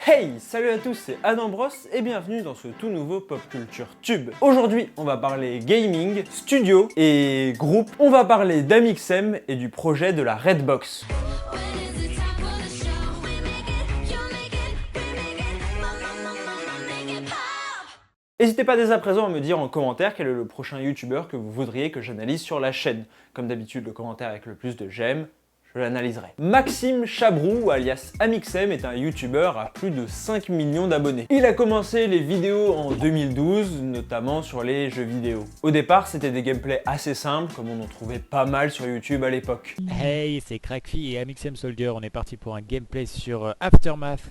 Hey, salut à tous, c'est Adam Bros et bienvenue dans ce tout nouveau Pop Culture Tube. Aujourd'hui, on va parler gaming, studio et groupe. On va parler d'Amixem et du projet de la Redbox. N'hésitez pas dès à présent à me dire en commentaire quel est le prochain youtubeur que vous voudriez que j'analyse sur la chaîne. Comme d'habitude, le commentaire avec le plus de j'aime, je l'analyserai. Maxime Chabrou, alias Amixem, est un youtubeur à plus de 5 millions d'abonnés. Il a commencé les vidéos en 2012, notamment sur les jeux vidéo. Au départ, c'était des gameplays assez simples, comme on en trouvait pas mal sur YouTube à l'époque. Hey, c'est Crackfy et Amixem Soldier, on est parti pour un gameplay sur Aftermath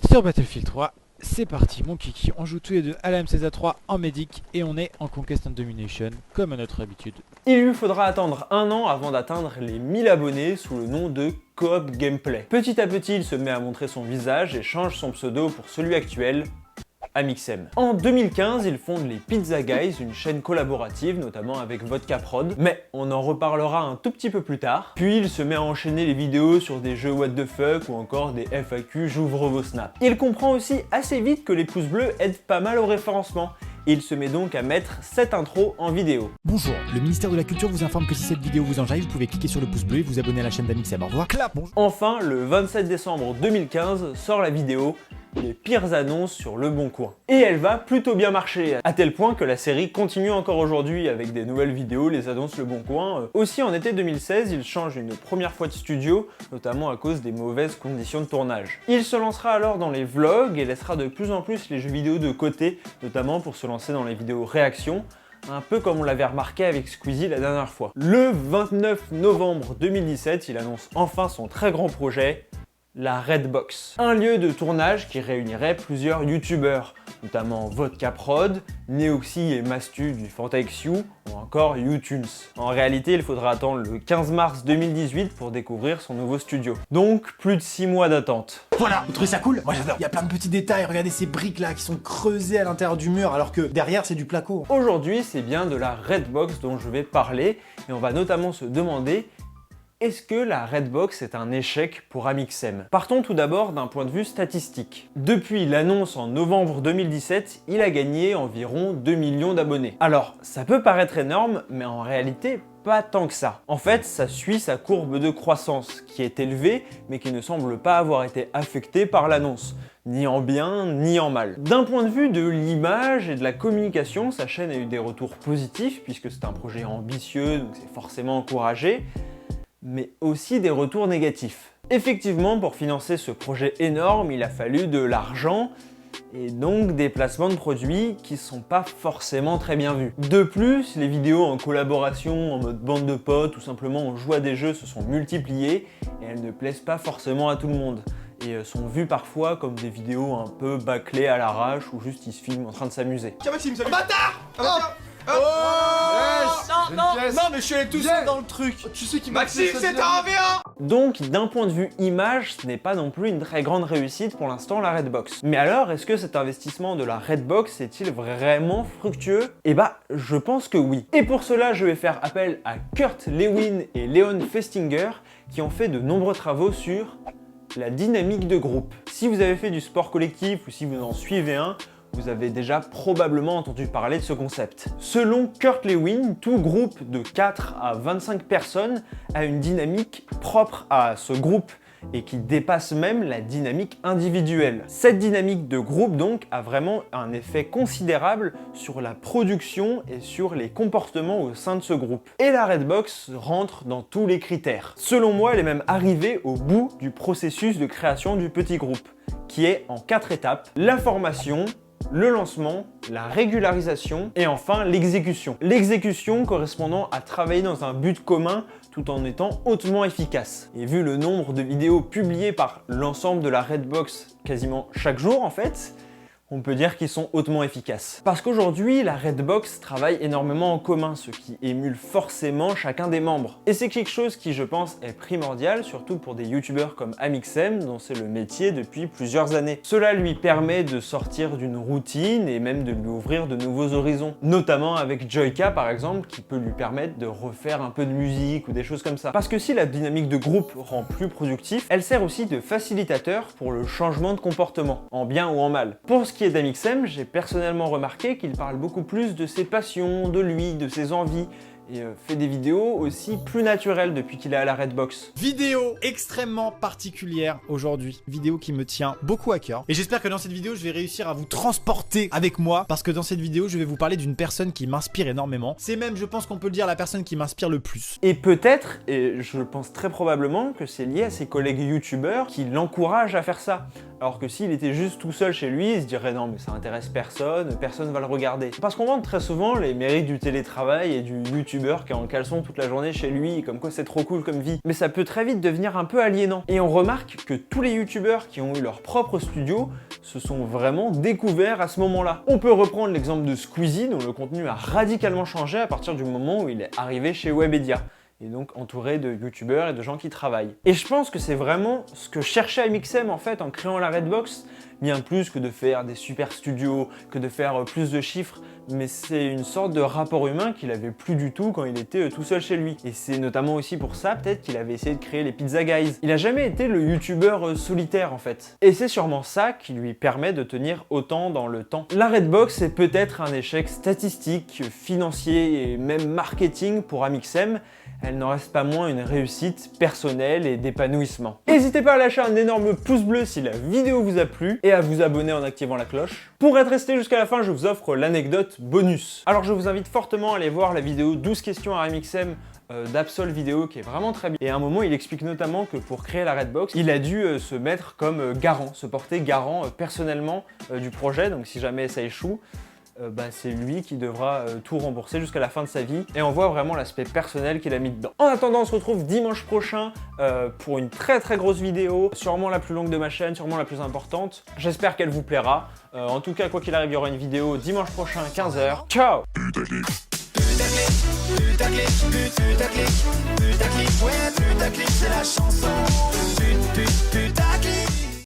sur Battlefield 3. C'est parti mon kiki, on joue tous les deux à la MCZ3 en médic et on est en Conquest and Domination comme à notre habitude. Il lui faudra attendre un an avant d'atteindre les 1000 abonnés sous le nom de Coop Gameplay. Petit à petit, il se met à montrer son visage et change son pseudo pour celui actuel, Amixem. En 2015, il fonde les Pizza Guys, une chaîne collaborative, notamment avec Vodka Prod, mais on en reparlera un tout petit peu plus tard. Puis il se met à enchaîner les vidéos sur des jeux what the fuck ou encore des FAQ j'ouvre vos snaps. Il comprend aussi assez vite que les pouces bleus aident pas mal au référencement. Il se met donc à mettre cette intro en vidéo. Bonjour, le ministère de la Culture vous informe que si cette vidéo vous enjaille, vous pouvez cliquer sur le pouce bleu et vous abonner à la chaîne d'Amixem. Au revoir. Clap. Bonjour. Enfin, le 27 décembre 2015 sort la vidéo les pires annonces sur Le Bon Coin. Et elle va plutôt bien marcher, à tel point que la série continue encore aujourd'hui avec des nouvelles vidéos, les annonces Le Bon Coin. Aussi en été 2016, il change une première fois de studio, notamment à cause des mauvaises conditions de tournage. Il se lancera alors dans les vlogs et laissera de plus en plus les jeux vidéo de côté, notamment pour se lancer dans les vidéos réactions, un peu comme on l'avait remarqué avec Squeezie la dernière fois. Le 29 novembre 2017, il annonce enfin son très grand projet, la Redbox. Un lieu de tournage qui réunirait plusieurs youtubeurs, notamment Vodka Prod, Neoxy et Mastu du FantaXU ou encore YouTunes. En réalité, il faudra attendre le 15 mars 2018 pour découvrir son nouveau studio. Donc, plus de 6 mois d'attente. Voilà, vous trouvez ça cool? Moi j'adore. Il y a plein de petits détails, regardez ces briques là qui sont creusées à l'intérieur du mur alors que derrière c'est du placo. Aujourd'hui, c'est bien de la Redbox dont je vais parler et on va notamment se demander est-ce que la Redbox est un échec pour Amixem? Partons tout d'abord d'un point de vue statistique. Depuis l'annonce en novembre 2017, il a gagné environ 2 millions d'abonnés. Alors, ça peut paraître énorme, mais en réalité, pas tant que ça. En fait, ça suit sa courbe de croissance, qui est élevée, mais qui ne semble pas avoir été affectée par l'annonce. Ni en bien, ni en mal. D'un point de vue de l'image et de la communication, sa chaîne a eu des retours positifs, puisque c'est un projet ambitieux, donc c'est forcément encouragé, mais aussi des retours négatifs. Effectivement, pour financer ce projet énorme, il a fallu de l'argent et donc des placements de produits qui sont pas forcément très bien vus. De plus, les vidéos en collaboration, en mode bande de potes ou simplement on joue à des jeux se sont multipliées et elles ne plaisent pas forcément à tout le monde et sont vues parfois comme des vidéos un peu bâclées à l'arrache ou juste ils se filment en train de s'amuser. Tiens Maxime, salut. Bâtard. Non mais je suis allé tout seul dans le truc. Tu sais qui Maxime, c'est un V1. Donc, d'un point de vue image, ce n'est pas non plus une très grande réussite pour l'instant la Redbox. Mais alors, est-ce que cet investissement de la Redbox est-il vraiment fructueux? Eh bah, je pense que oui. Et pour cela, je vais faire appel à Kurt Lewin et Leon Festinger qui ont fait de nombreux travaux sur la dynamique de groupe. Si vous avez fait du sport collectif ou si vous en suivez un, vous avez déjà probablement entendu parler de ce concept. Selon Kurt Lewin, tout groupe de 4 à 25 personnes a une dynamique propre à ce groupe et qui dépasse même la dynamique individuelle. Cette dynamique de groupe donc a vraiment un effet considérable sur la production et sur les comportements au sein de ce groupe. Et la Redbox rentre dans tous les critères. Selon moi, elle est même arrivée au bout du processus de création du petit groupe, qui est en 4 étapes: la formation, le lancement, la régularisation et enfin l'exécution. L'exécution correspondant à travailler dans un but commun tout en étant hautement efficace. Et vu le nombre de vidéos publiées par l'ensemble de la Redbox quasiment chaque jour en fait, on peut dire qu'ils sont hautement efficaces. Parce qu'aujourd'hui, la Redbox travaille énormément en commun, ce qui émule forcément chacun des membres. Et c'est quelque chose qui, je pense, est primordial, surtout pour des youtubeurs comme Amixem, dont c'est le métier depuis plusieurs années. Cela lui permet de sortir d'une routine et même de lui ouvrir de nouveaux horizons. Notamment avec Joyka, par exemple, qui peut lui permettre de refaire un peu de musique ou des choses comme ça. Parce que si la dynamique de groupe rend plus productif, elle sert aussi de facilitateur pour le changement de comportement, en bien ou en mal. Pour ce qui est d'Amixem, j'ai personnellement remarqué qu'il parle beaucoup plus de ses passions, de lui, de ses envies, et fait des vidéos aussi plus naturelles depuis qu'il est à la Redbox. Vidéo extrêmement particulière aujourd'hui, vidéo qui me tient beaucoup à cœur. Et j'espère que dans cette vidéo, je vais réussir à vous transporter avec moi, parce que dans cette vidéo, je vais vous parler d'une personne qui m'inspire énormément. C'est même, je pense qu'on peut le dire, la personne qui m'inspire le plus. Et peut-être, et je pense très probablement, que c'est lié à ses collègues youtubeurs qui l'encouragent à faire ça. Alors que s'il était juste tout seul chez lui, il se dirait non mais ça intéresse personne, personne va le regarder. Parce qu'on vante très souvent les mérites du télétravail et du youtubeur qui est en caleçon toute la journée chez lui, comme quoi c'est trop cool comme vie. Mais ça peut très vite devenir un peu aliénant. Et on remarque que tous les youtubeurs qui ont eu leur propre studio se sont vraiment découverts à ce moment-là. On peut reprendre l'exemple de Squeezie dont le contenu a radicalement changé à partir du moment où il est arrivé chez Webedia. Et donc entouré de youtubeurs et de gens qui travaillent. Et je pense que c'est vraiment ce que cherchait Amixem en fait en créant la Redbox, bien plus que de faire des super studios, que de faire plus de chiffres, mais c'est une sorte de rapport humain qu'il avait plus du tout quand il était tout seul chez lui. Et c'est notamment aussi pour ça peut-être qu'il avait essayé de créer les Pizza Guys. Il a jamais été le youtubeur solitaire en fait. Et c'est sûrement ça qui lui permet de tenir autant dans le temps. La Redbox est peut-être un échec statistique, financier et même marketing pour Amixem. Elle n'en reste pas moins une réussite personnelle et d'épanouissement. N'hésitez pas à lâcher un énorme pouce bleu si la vidéo vous a plu et à vous abonner en activant la cloche. Pour être resté jusqu'à la fin, je vous offre l'anecdote bonus. Alors je vous invite fortement à aller voir la vidéo 12 questions à Amixem d'Absol Vidéo qui est vraiment très bien. Et à un moment, il explique notamment que pour créer la Redbox, il a dû se mettre comme garant, se porter garant personnellement du projet. Donc si jamais ça échoue, c'est lui qui devra tout rembourser jusqu'à la fin de sa vie. Et on voit vraiment l'aspect personnel qu'il a mis dedans. En attendant, on se retrouve dimanche prochain pour une très grosse vidéo, sûrement la plus longue de ma chaîne, sûrement la plus importante. J'espère qu'elle vous plaira. En tout cas, quoi qu'il arrive, il y aura une vidéo dimanche prochain, 15h. Ciao! Putaclic, ouais, putaclic, c'est la chance.